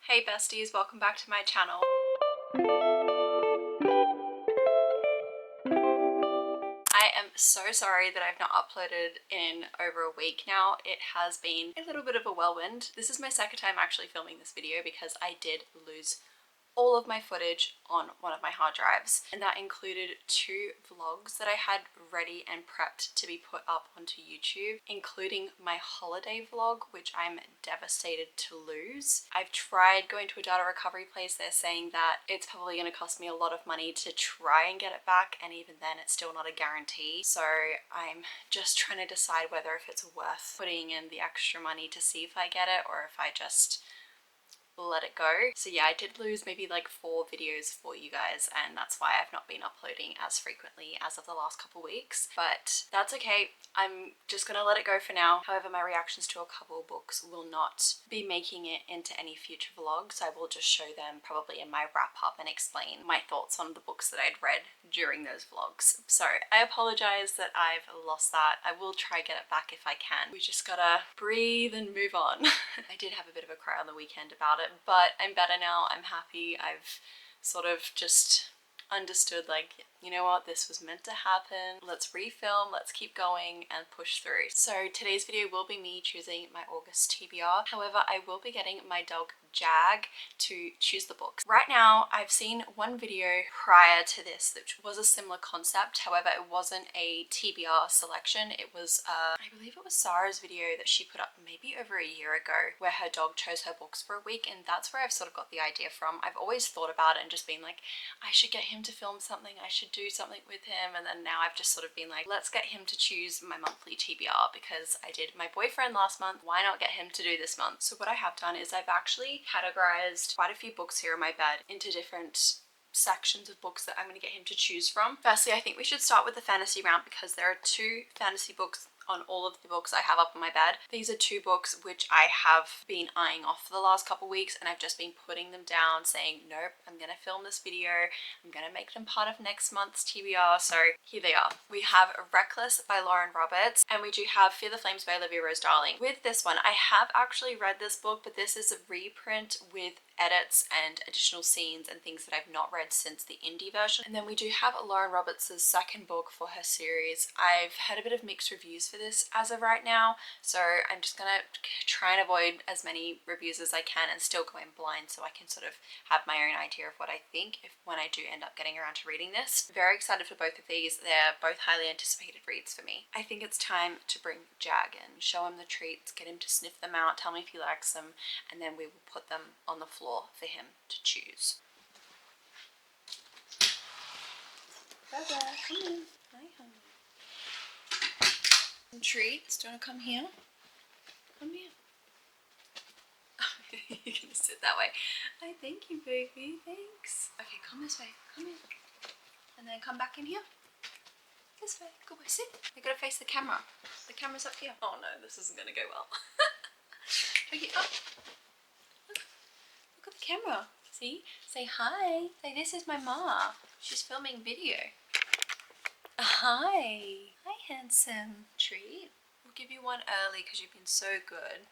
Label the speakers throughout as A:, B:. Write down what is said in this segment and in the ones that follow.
A: Hey besties, welcome back to my channel. I am so sorry that I've not uploaded in over a week now. It has been a little bit of a whirlwind. This is my second time actually filming this video because I did lose all of my footage on one of my hard drives, and that included 2 vlogs that I had ready and prepped to be put up onto YouTube, including my holiday vlog, which I'm devastated to lose. I've tried going to a data recovery place. They're saying that it's probably going to cost me a lot of money to try and get it back, and even then it's still not a guarantee. So I'm just trying to decide whether if it's worth putting in the extra money to see if I get it, or if I just let it go. So yeah, I did lose maybe like 4 videos for you guys, and that's why I've not been uploading as frequently as of the last couple weeks, but that's okay. I'm just gonna let it go for now. However, my reactions to a couple books will not be making it into any future vlogs. I will just show them probably in my wrap up and explain my thoughts on the books that I'd read during those vlogs. So I apologize that I've lost that. I will try get it back if I can. We just gotta breathe and move on. I did have a bit of a cry on the weekend about it, but I'm better now. I'm happy. I've sort of just understood, like, you know what, this was meant to happen. Let's refilm, let's keep going and push through. So today's video will be me choosing my August TBR. However, I will be getting my dog Jag to choose the books. Right now, I've seen one video prior to this which was a similar concept. However, it wasn't a TBR selection. It was, I believe it was Sarah's video that she put up maybe over a year ago, where her dog chose her books for a week, and that's where I've sort of got the idea from. I've always thought about it and just been like, I should get him to film something, I should do something with him, and then now I've just sort of been like, let's get him to choose my monthly TBR because I did my boyfriend last month, why not get him to do this month? So what I have done is I've actually categorized quite a few books here in my bed into different sections of books that I'm going to get him to choose from. Firstly, I think we should start with the fantasy round because there are 2 fantasy books on all of the books I have up on my bed. These are 2 books which I have been eyeing off for the last couple weeks, and I've just been putting them down saying, nope, I'm gonna film this video, I'm gonna make them part of next month's TBR. So here they are. We have Reckless by Lauren Roberts, and we do have Fear the Flames by Olivia Rose Darling. With this one, I have actually read this book, but this is a reprint with edits and additional scenes and things that I've not read since the indie version. And then we do have Lauren Roberts' second book for her series. I've had a bit of mixed reviews for this as of right now, so I'm just gonna try and avoid as many reviews as I can and still go in blind so I can sort of have my own idea of what I think when I do end up getting around to reading this. Very excited for both of these. They're both highly anticipated reads for me. I think it's time to bring Jag in, show him the treats, get him to sniff them out, tell me if he likes them, and then we will put them on the floor for him to choose. Bye-bye. Come in. Hi, honey. Some treats. Do you want to come here? Come here. You're gonna sit that way. Hi, thank you, baby. Thanks. Okay, come this way. Come in. And then come back in here. This way. Good boy. Sit. You gotta face the camera. The camera's up here. Oh no, this isn't gonna go well. Okay, up. Look at the camera. See? Say hi. Say, this is my ma. She's filming video. Hi. Hi, handsome. Treat. We'll give you one early because you've been so good.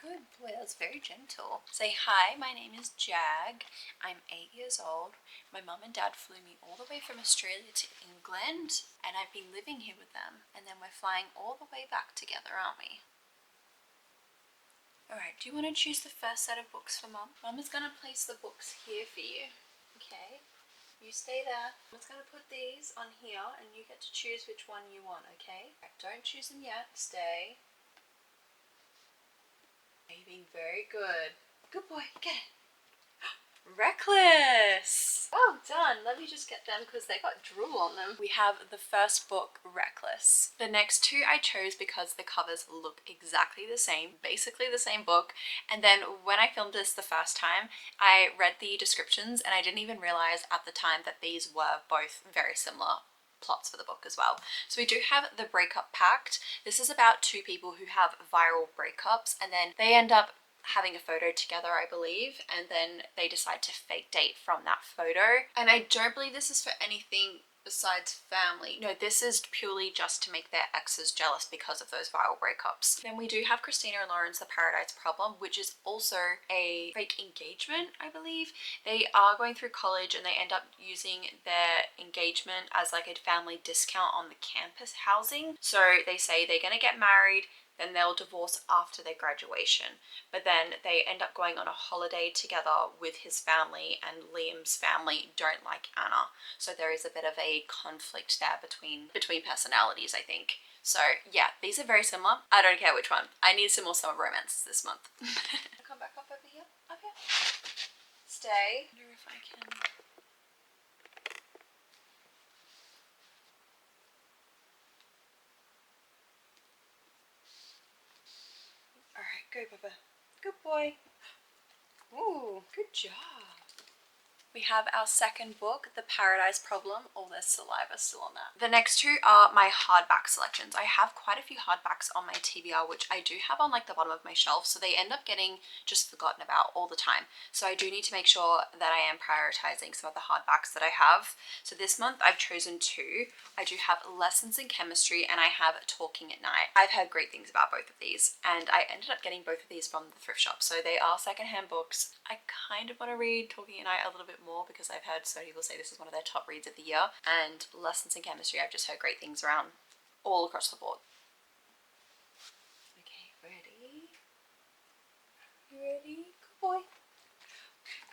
A: Good boy, that was very gentle. Say hi, my name is Jag. I'm 8 years old. My mum and dad flew me all the way from Australia to England, and I've been living here with them. And then we're flying all the way back together, aren't we? Alright, do you want to choose the first set of books for Mum? Mum is going to place the books here for you. Okay? You stay there. Mum's going to put these on here and you get to choose which one you want, okay? Right, don't choose them yet. Stay. You're being very good. Good boy. Get it. Reckless! Well done. Let me just get them because they got drool on them. We have the first book, Reckless. The next 2 I chose because the covers look exactly the same, basically the same book. And then when I filmed this the first time, I read the descriptions and I didn't even realize at the time that these were both very similar plots for the book as well. So we do have the breakup pact. This is about 2 people who have viral breakups and then they end up having a photo together, I believe, and then they decide to fake date from that photo. And I don't believe this is for anything besides family. No, this is purely just to make their exes jealous because of those viral breakups. Then we do have Christina and Lauren's The Paradise Problem, which is also a fake engagement, I believe. They are going through college and they end up using their engagement as like a family discount on the campus housing. So they say they're going to get married, then they'll divorce after their graduation. But then they end up going on a holiday together with his family, and Liam's family don't like Anna. So there is a bit of a conflict there between personalities, I think. So yeah, these are very similar. I don't care which one. I need some more summer romances this month. Come back up over here. Up here. Stay. I wonder if I can... Alright, go Papa. Good boy. Ooh, good job. We have our second book, The Paradise Problem. All there's saliva still on that. The next two are my hardback selections. I have quite a few hardbacks on my TBR, which I do have on like the bottom of my shelf, so they end up getting just forgotten about all the time. So I do need to make sure that I am prioritizing some of the hardbacks that I have. So this month I've chosen two. I do have Lessons in Chemistry and I have Talking at Night. I've heard great things about both of these, and I ended up getting both of these from the thrift shop. So they are secondhand books. I kind of want to read Talking at Night a little bit more because I've heard so many people say this is one of their top reads of the year, and Lessons in Chemistry I've just heard great things around all across the board. Okay, ready? You ready? Good boy.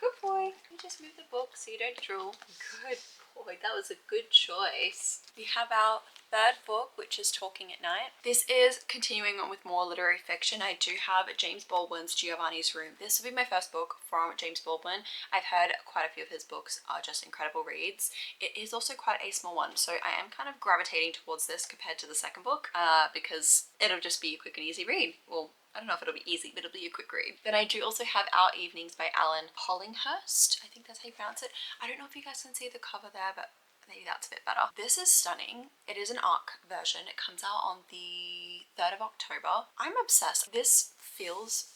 A: Good boy. You just move the book so you don't drool. Good boy. That was a good choice. We have our third book, which is Talking at Night. This is continuing on with more literary fiction. I do have James Baldwin's Giovanni's Room. This will be my first book from James Baldwin. I've heard quite a few of his books are just incredible reads. It is also quite a small one, so I am kind of gravitating towards this compared to the second book because it'll just be a quick and easy read. Well, I don't know if it'll be easy, but it'll be a quick read. Then I do also have Our Evenings by Alan Hollinghurst. I think that's how you pronounce it. I don't know if you guys can see the cover there, but maybe that's a bit better. This is stunning. It is an ARC version. It comes out on the 3rd of October. I'm obsessed. This feels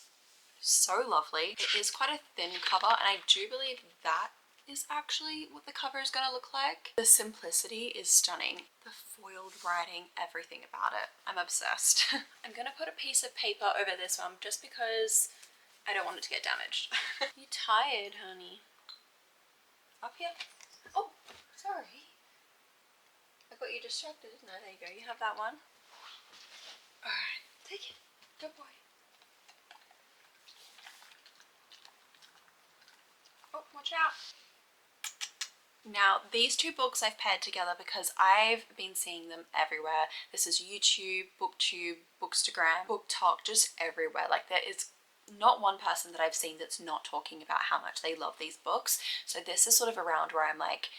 A: so lovely. It is quite a thin cover, and I do believe that is actually what the cover is going to look like. The simplicity is stunning. The foiled writing, everything about it. I'm obsessed. I'm going to put a piece of paper over this one just because I don't want it to get damaged. You tired, honey? Up here? Oh, sorry. I got you distracted, didn't I? There you go. You have that one. Alright, take it. Good boy. Oh, watch out. Now, these two books I've paired together because I've been seeing them everywhere. This is YouTube, BookTube, Bookstagram, BookTok, just everywhere. Like, there is not one person that I've seen that's not talking about how much they love these books. So this is sort of around where I'm like,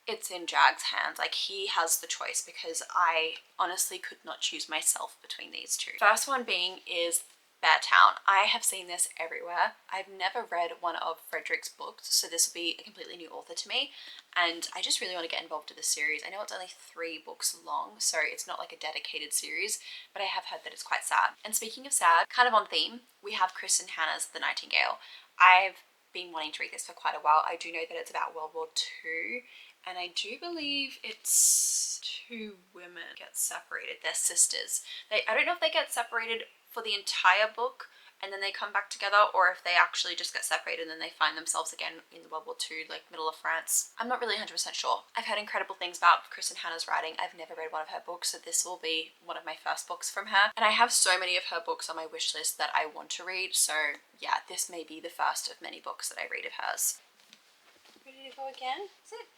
A: it's in Jag's hands. Like, he has the choice because I honestly could not choose myself between these two. First one being is Bear Town. I have seen this everywhere. I've never read one of Frederick's books, so this will be a completely new author to me, and I just really want to get involved in this series. I know it's only 3 books long, so it's not like a dedicated series, but I have heard that it's quite sad. And speaking of sad, kind of on theme, we have Kristen Hanna's The Nightingale. I've been wanting to read this for quite a while. I do know that it's about World War II, and I do believe it's 2 women get separated. They're sisters. I don't know if they get separated for the entire book and then they come back together, or if they actually just get separated and then they find themselves again in World War II, like middle of France. I'm not really 100% sure. I've heard incredible things about Kristen Hanna's writing. I've never read one of her books, so this will be one of my first books from her. And I have so many of her books on my wish list that I want to read, so yeah, this may be the first of many books that I read of hers. Ready to go again? Sit.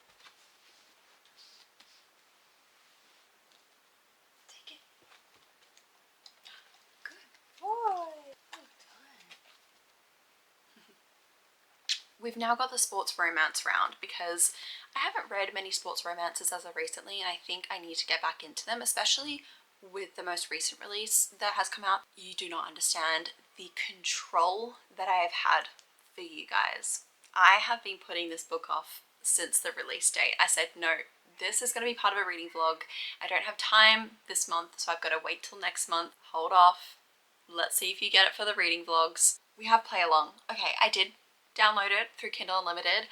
A: We've now got the sports romance round because I haven't read many sports romances as of recently, and I think I need to get back into them, especially with the most recent release that has come out. You do not understand the control that I have had for you guys. I have been putting this book off since the release date. I said, no, this is going to be part of a reading vlog. I don't have time this month, so I've got to wait till next month. Hold off. Let's see if you get it for the reading vlogs. We have Play Along. Okay, I did download it through Kindle Unlimited,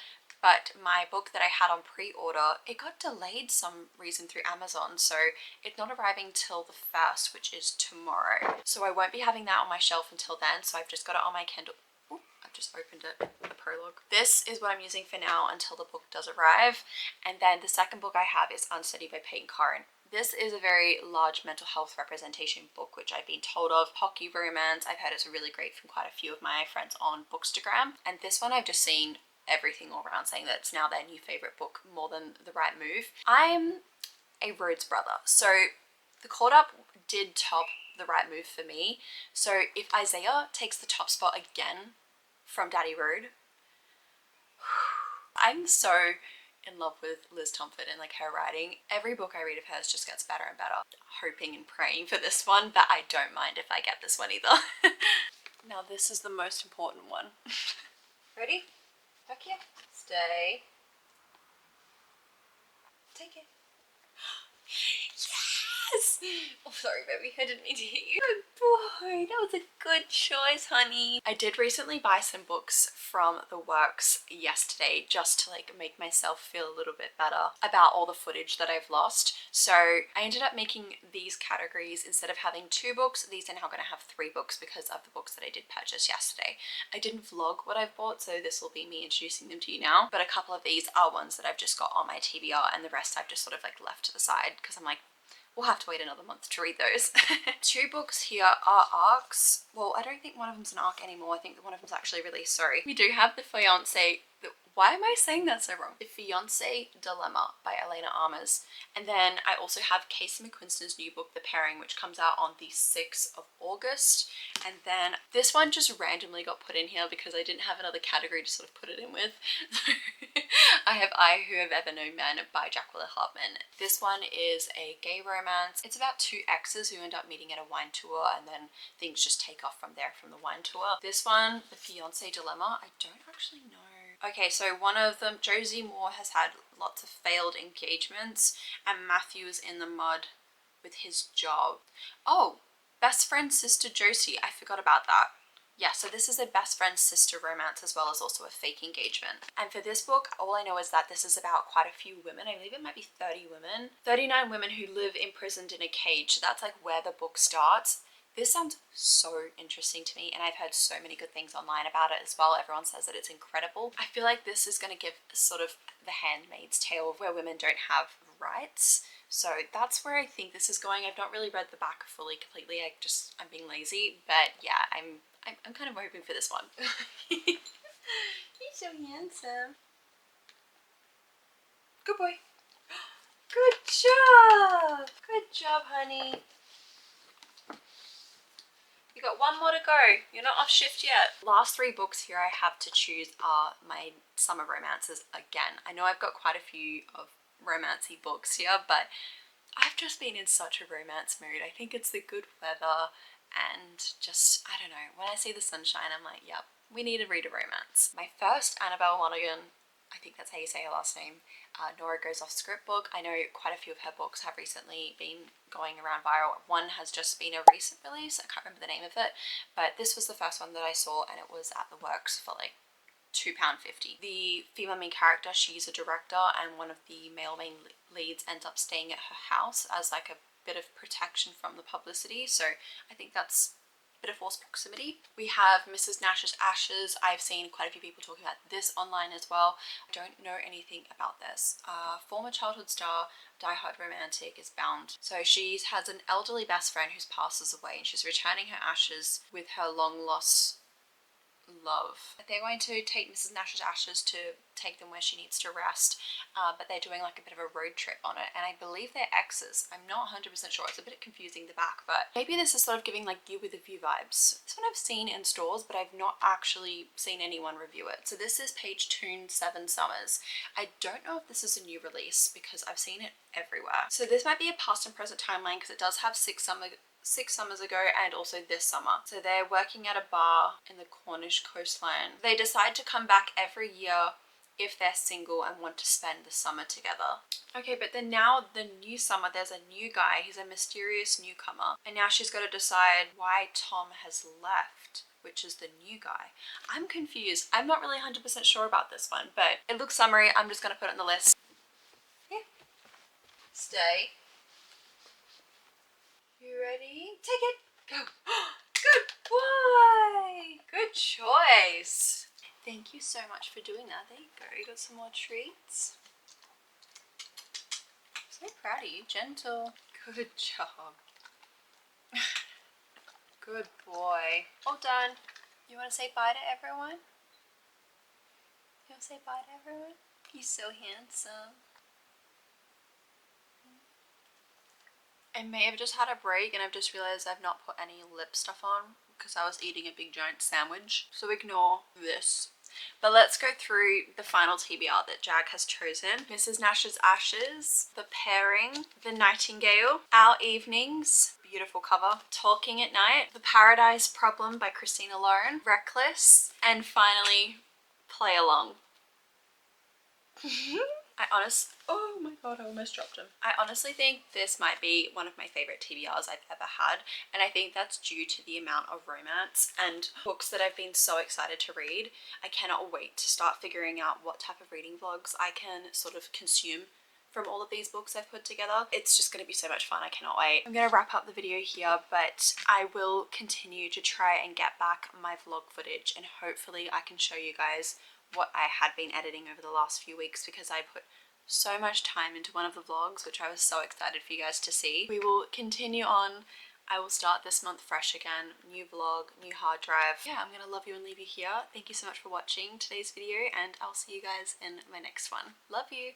A: but my book that I had on pre-order, it got delayed some reason through Amazon, so it's not arriving till the 1st, which is tomorrow. So I won't be having that on my shelf until then, so I've just got it on my Kindle. Ooh, I've just opened it, the prologue. This is what I'm using for now until the book does arrive. And then the second book I have is Unsteady by Peyton. This is a very large mental health representation book, which I've been told of. Hockey romance, I've heard it's really great from quite a few of my friends on Bookstagram. And this one I've just seen everything all around saying that it's now their new favourite book more than The Right Move. I'm a Rhodes brother, so The Caught Up did top The Right Move for me. So if Isaiah takes the top spot again from Daddy Road, I'm so in love with Liz Tomford and like her writing. Every book I read of hers just gets better and better. Hoping and praying for this one, but I don't mind if I get this one either. Now this is the most important one. Ready? Back here. Stay. Take it. Yes! Oh, sorry, baby. I didn't mean to hit you. Good boy. That was a good choice, honey. I did recently buy some books from the works yesterday just to like make myself feel a little bit better about all the footage that I've lost. So I ended up making these categories. Instead of having 2 books, these are now going to have 3 books because of the books that I did purchase yesterday. I didn't vlog what I've bought, so this will be me introducing them to you now. But a couple of these are ones that I've just got on my TBR, and the rest I've just sort of like left to the side because I'm like, we'll have to wait another month to read those. 2 books here are arcs. Well, I don't think one of them's an arc anymore. I think that one of them's actually released, sorry. We do have the Fiance, why am I saying that so wrong? The Fiance Dilemma by Elena Armas. And then I also have Casey McQuiston's new book, The Pairing, which comes out on the 6th of August. And then this one just randomly got put in here because I didn't have another category to sort of put it in with. I have I Who Have Ever Known Men by Jacqueline Hartman. This one is a gay romance. It's about 2 exes who end up meeting at a wine tour, and then things just take off from there from the wine tour. This one, The Fiance Dilemma, I don't actually know. Okay, so one of them, Josie Moore, has had lots of failed engagements, and Matthew is in the mud with his job. Oh, best friend sister Josie, I forgot about that. Yeah, so this is a best friend sister romance as well as also a fake engagement. And for this book, all I know is that this is about quite a few women. I believe it might be 30 women. 39 women who live imprisoned in a cage. So that's like where the book starts. This sounds so interesting to me, and I've heard so many good things online about it as well. Everyone says that it's incredible. I feel like this is going to give sort of the Handmaid's Tale of where women don't have rights. So that's where I think this is going. I've not really read the back fully completely. I'm being lazy, but yeah, I'm kind of hoping for this one. He's so handsome. Good boy. Good job. Good job, honey. You got 1 more to go. You're not off shift yet. Last 3 books here I have to choose are my summer romances again. I know I've got quite a few of romancy books here, but I've just been in such a romance mood. I think it's the good weather and just, I don't know, when I see the sunshine, I'm like, yep, we need to read a romance. My first Annabelle Monaghan, I think that's how you say her last name, Nora Goes Off Script book. I know quite a few of her books have recently been going around viral. One has just been a recent release, I can't remember the name of it, but this was the first one that I saw and it was at the works for like £2.50. The female main character, she's a director, and one of the male main leads ends up staying at her house as like a bit of protection from the publicity, so I think that's bit of forced proximity. We have Mrs. Nash's Ashes. I've seen quite a few people talking about this online as well. I don't know anything about this. Former childhood star, diehard romantic is bound. So she has an elderly best friend who passes away and she's returning her ashes with her long lost love. They're going to take Mrs. Nash's ashes to take them where she needs to rest, but they're doing like a bit of a road trip on it, and I believe they're exes. I'm not 100% sure. It's a bit confusing the back, but maybe this is sort of giving like You With A View vibes. This one I've seen in stores, but I've not actually seen anyone review it. So this is page 2, 7 Summers. I don't know if this is a new release because I've seen it everywhere. So this might be a past and present timeline because it does have 6 summers ago and also this summer. So they're working at a bar in the Cornish coastline. They decide to come back every year if they're single and want to spend the summer together. Okay, but then now the new summer, there's a new guy. He's a mysterious newcomer. And now she's got to decide why Tom has left which is the new guy. I'm confused. I'm not really 100% sure about this one, but it looks summery. I'm just going to put it on the list. Yeah. Stay. You ready? Take it. Go. Good boy. Good choice. Thank you so much for doing that. There you go. You got some more treats. So proud of you. Gentle. Good job. Good boy. All done. You want to say bye to everyone? You want to say bye to everyone? He's so handsome. I may have just had a break and I've just realised I've not put any lip stuff on because I was eating a big giant sandwich. So ignore this. But let's go through the final TBR that Jag has chosen. Mrs. Nash's Ashes, The Pairing, The Nightingale, Our Evenings, beautiful cover, Talking at Night, The Paradise Problem by Christina, Reckless, and finally Play Along. Oh my god, I almost dropped him. I honestly think this might be one of my favourite TBRs I've ever had, and I think that's due to the amount of romance and books that I've been so excited to read. I cannot wait to start figuring out what type of reading vlogs I can sort of consume from all of these books I've put together. It's just going to be so much fun. I cannot wait. I'm going to wrap up the video here, but I will continue to try and get back my vlog footage, and hopefully I can show you guys what I had been editing over the last few weeks, because I put so much time into one of the vlogs, which I was so excited for you guys to see. We will continue on. I will start this month fresh again. New vlog, new hard drive. Yeah, I'm gonna love you and leave you here. Thank you so much for watching today's video, and I'll see you guys in my next one. Love you.